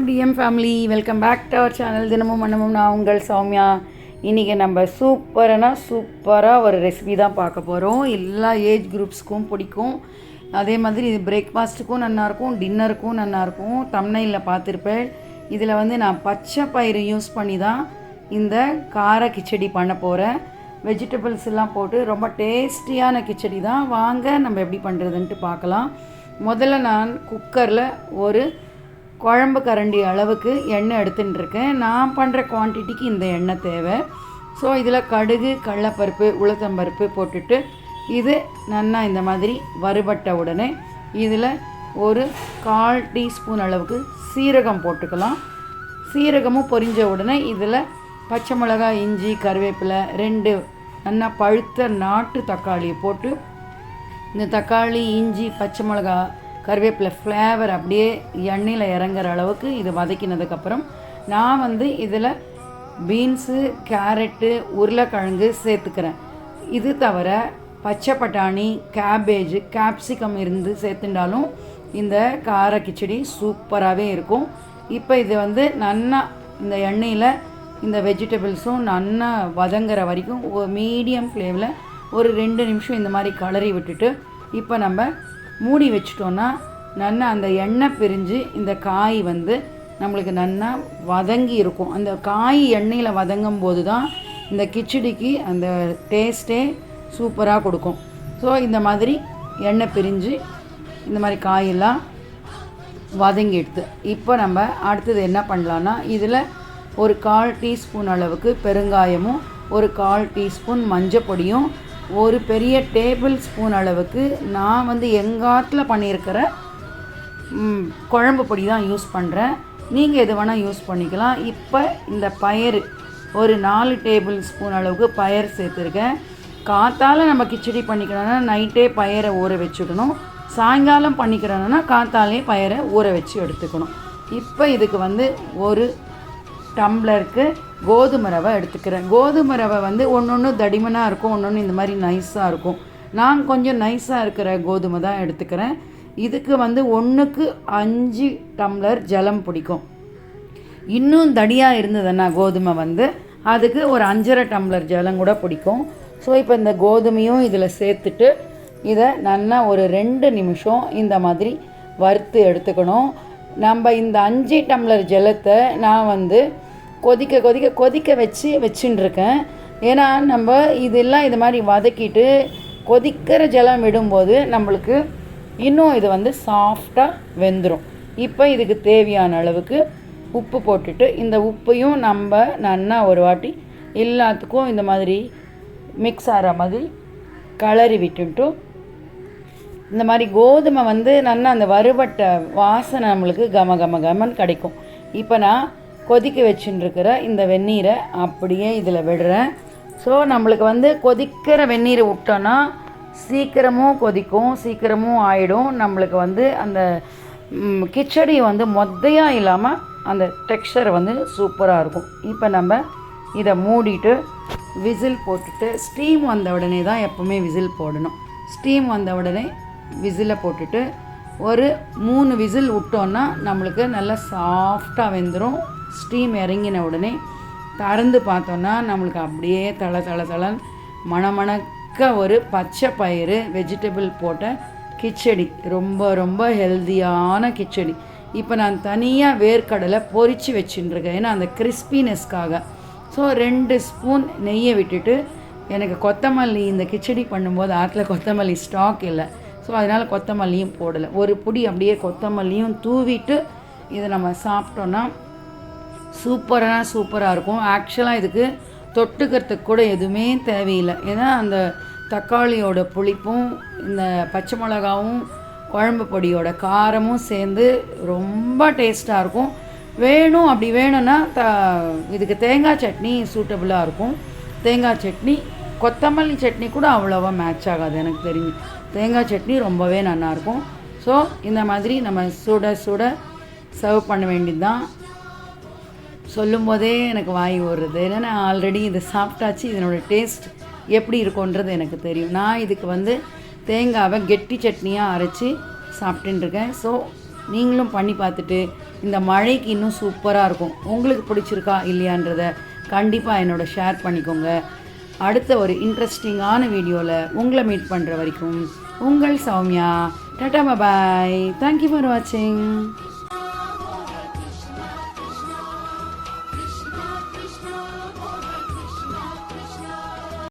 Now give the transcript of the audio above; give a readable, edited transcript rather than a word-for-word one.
DM family, welcome back to our channel. தினமும் மன்னமும் நான் உங்கள் சௌமியா. இன்றைக்கி நம்ம சூப்பராக ஒரு ரெசிபி தான் பார்க்க போகிறோம். எல்லா ஏஜ் குரூப்ஸ்க்கும் பிடிக்கும். அதே மாதிரி இது பிரேக்ஃபாஸ்ட்டுக்கும் நல்லாயிருக்கும், டின்னருக்கும் நல்லாயிருக்கும். தம்ப்நெயிலில் பார்த்துருப்பேன். இதில் நான் பச்சை பயிறு யூஸ் பண்ணி தான் இந்த கார கிச்சடி பண்ண போகிறேன். வெஜிடபிள்ஸ் எல்லாம் போட்டு ரொம்ப டேஸ்டியான கிச்சடி தான். வாங்க நம்ம எப்படி பண்ணுறதுன்ட்டு பார்க்கலாம். முதல்ல நான் குக்கரில் ஒரு குழம்பு கரண்டி அளவுக்கு எண்ணெய் எடுத்துட்டுருக்கேன். நான் பண்ணுற குவான்டிட்டிக்கு இந்த எண்ணெய் தேவை. ஸோ இதில் கடுகு, கடலைப்பருப்பு, உளுத்தம்பருப்பு போட்டுட்டு இது நல்லா இந்த மாதிரி வறுபட்ட உடனே இதில் ஒரு 1/4 டீஸ்பூன் அளவுக்கு சீரகம் போட்டுக்கலாம். சீரகமும் பொரிஞ்ச உடனே இதில் பச்சை மிளகாய், இஞ்சி, கருவேப்பிலை, 2 நல்லா பழுத்த நாட்டு தக்காளியை போட்டு இந்த தக்காளி, இஞ்சி, பச்சை மிளகா, கருவேப்பிலை ஃப்ளேவர் அப்படியே எண்ணெயில் இறங்குற அளவுக்கு இது வதக்கினதுக்கப்புறம் நான் இதில் பீன்ஸு, கேரட்டு, உருளைக்கிழங்கு சேர்த்துக்கிறேன். இது தவிர பச்சை பட்டாணி, கேபேஜ், கேப்சிகம் இருந்து சேர்த்துட்டாலும் இந்த கார கிச்சடி சூப்பராகவே இருக்கும். இப்போ இது நல்லா இந்த எண்ணெயில் இந்த வெஜிடபிள்ஸும் நல்லா வதங்குற வரைக்கும் மீடியம் ஃப்ளேமில் ஒரு 2 நிமிஷம் இந்த மாதிரி கலரி விட்டுட்டு இப்போ நம்ம மூடி வச்சிட்டோன்னா நல்லா அந்த எண்ணெய் பிரிஞ்சு இந்த காய் நம்மளுக்கு நல்லா வதங்கி இருக்கும். அந்த காய் எண்ணெயில் வதங்கும் போது தான் இந்த கிச்சடிக்கு அந்த டேஸ்ட்டே சூப்பராக கொடுக்கும். ஸோ இந்த மாதிரி எண்ணெய் பிரிஞ்சு இந்த மாதிரி காயெல்லாம் வதங்கி எடுத்து இப்போ நம்ம அடுத்தது என்ன பண்ணலான்னா இதில் ஒரு 1/4 டீஸ்பூன் அளவுக்கு பெருங்காயமும், ஒரு 1/4 டீஸ்பூன் மஞ்சள் பொடியும், ஒரு பெரிய டேபிள் ஸ்பூன் அளவுக்கு நான் எங்காட்டில் பண்ணியிருக்கிற குழம்பு பொடி தான் யூஸ் பண்ணுறேன். நீங்கள் எது வேணால் யூஸ் பண்ணிக்கலாம். இப்போ இந்த பயறு ஒரு 4 டேபிள் ஸ்பூன் அளவுக்கு பயறு சேர்த்துருக்கேன். காத்தால் நம்ம கிச்சடி பண்ணிக்கணும்னா நைட்டே பயரை ஊற வச்சுக்கணும். சாயங்காலம் பண்ணிக்கிறோன்னா காத்தாலே பயரை ஊற வச்சு எடுத்துக்கணும். இப்போ இதுக்கு ஒரு டம்ளருக்கு கோதுமை ரவை எடுத்துக்கிறேன். கோதுமை ரவை ஒன்று தடிமனாக இருக்கும், ஒன்று இந்த மாதிரி நைஸாக இருக்கும். நான் கொஞ்சம் நைஸாக இருக்கிற கோதுமை தான் எடுத்துக்கிறேன். இதுக்கு 1க்கு 5 டம்ளர் ஜலம் பிடிக்கும். இன்னும் தடியாக இருந்ததுன்னா கோதுமை அதுக்கு ஒரு 5.5 டம்ளர் ஜலம் கூட பிடிக்கும். ஸோ இப்போ இந்த கோதுமையும் இதில் சேர்த்துட்டு இதை நல்லா ஒரு 2 நிமிஷம் இந்த மாதிரி வறுத்து எடுத்துக்கணும். நம்ம இந்த 5 டம்ளர் ஜலத்தை நான் கொதிக்க வச்சுட்டுருக்கேன். ஏன்னா நம்ம இதெல்லாம் இது மாதிரி வதக்கிட்டு கொதிக்கிற ஜலம் விடும்போது நம்மளுக்கு இன்னும் இது சாஃப்டாக வெந்துடும். இப்போ இதுக்கு தேவையான அளவுக்கு உப்பு போட்டுட்டு இந்த உப்பையும் நம்ம நல்லா ஒரு வாட்டி எல்லாத்துக்கும் இந்த மாதிரி மிக்ஸ் ஆகிற மாதிரி கலரி விட்டுட்டு இந்த மாதிரி கோதுமை நல்லா அந்த வறுபட்ட வாசனை நம்மளுக்கு கமன்னு கிடைக்கும். இப்போ நான் கொதிக்க வச்சுட்டுருக்கிற இந்த வெந்நீரை அப்படியே இதில் விடுறேன். ஸோ நம்மளுக்கு கொதிக்கிற வெந்நீரை விட்டோன்னா சீக்கிரமும் கொதிக்கும், சீக்கிரமும் ஆகிடும். நம்மளுக்கு அந்த கிச்சடி மொத்தையாக இல்லாமல் அந்த டெக்ஸ்சர் சூப்பராக இருக்கும். இப்போ நம்ம இதை மூடிட்டு விசில் போட்டுட்டு ஸ்டீம் வந்த உடனே தான் எப்போவுமே விசில் போடணும். ஸ்டீம் வந்த உடனே விசிலை போட்டுட்டு ஒரு 3 விசில் விட்டோன்னா நம்மளுக்கு நல்லா சாஃப்டாக வெந்துடும். ஸ்டீம் இறங்கின உடனே திறந்து பார்த்தோன்னா நம்மளுக்கு அப்படியே தளன்னு மணக்க ஒரு பச்சை பயிறு வெஜிடபிள் போட்ட கிச்சடி, ரொம்ப ஹெல்த்தியான கிச்சடி. இப்போ நான் தனியாக வேர்க்கடலை பொரித்து வச்சுட்டுருக்கேன், ஏன்னா அந்த கிறிஸ்பினஸ்க்காக. ஸோ 2 ஸ்பூன் நெய்யை விட்டுட்டு எனக்கு கொத்தமல்லி இந்த கிச்சடி பண்ணும்போது ஆற்றுல கொத்தமல்லி ஸ்டாக் இல்லை. ஸோ அதனால் கொத்தமல்லியும் போடலை. ஒரு பொடி அப்படியே கொத்தமல்லியும் தூவிட்டு இதை நம்ம சாப்பிட்டோன்னா சூப்பராக இருக்கும். ஆக்சுவலாக இதுக்கு தொட்டுக்கிறதுக்கு கூட எதுவுமே தேவையில்லை. ஏன்னா அந்த தக்காளியோட புளிப்பும் இந்த பச்சை மிளகாவும் குழம்பு பொடியோட காரமும் சேர்ந்து ரொம்ப டேஸ்ட்டாக இருக்கும். அப்படி வேணும்னா இதுக்கு தேங்காய் சட்னி சூட்டபுளாக இருக்கும். தேங்காய் சட்னி, கொத்தமல்லி சட்னி கூட அவ்வளோவா மேட்ச் ஆகாது எனக்கு தெரிஞ்சு. தேங்காய் சட்னி ரொம்பவே நல்லாயிருக்கும். ஸோ இந்த மாதிரி நம்ம சுட சர்வ் பண்ண வேண்டியது தான். சொல்லும் போதே எனக்கு வாய் ஓடுறது. ஏன்னா ஆல்ரெடி இதை சாப்பிட்டாச்சு, இதனோட டேஸ்ட் எப்படி இருக்குன்றது எனக்கு தெரியும். நான் இதுக்கு தேங்காவை கெட்டி சட்னியாக அரைச்சி சாப்பிட்டுருக்கேன். ஸோ நீங்களும் பண்ணி பார்த்துட்டு இந்த மழைக்கு இன்னும் சூப்பராக இருக்கும். உங்களுக்கு பிடிச்சிருக்கா இல்லையான்றதை கண்டிப்பாக என்னோட ஷேர் பண்ணிக்கோங்க. அடுத்த ஒரு இன்ட்ரெஸ்டிங்கான வீடியோவில் உங்களை மீட் பண்ணுற வரைக்கும் உங்கள் சௌமியா. டாடா பாய். தேங்க்யூ ஃபார் வாட்சிங்.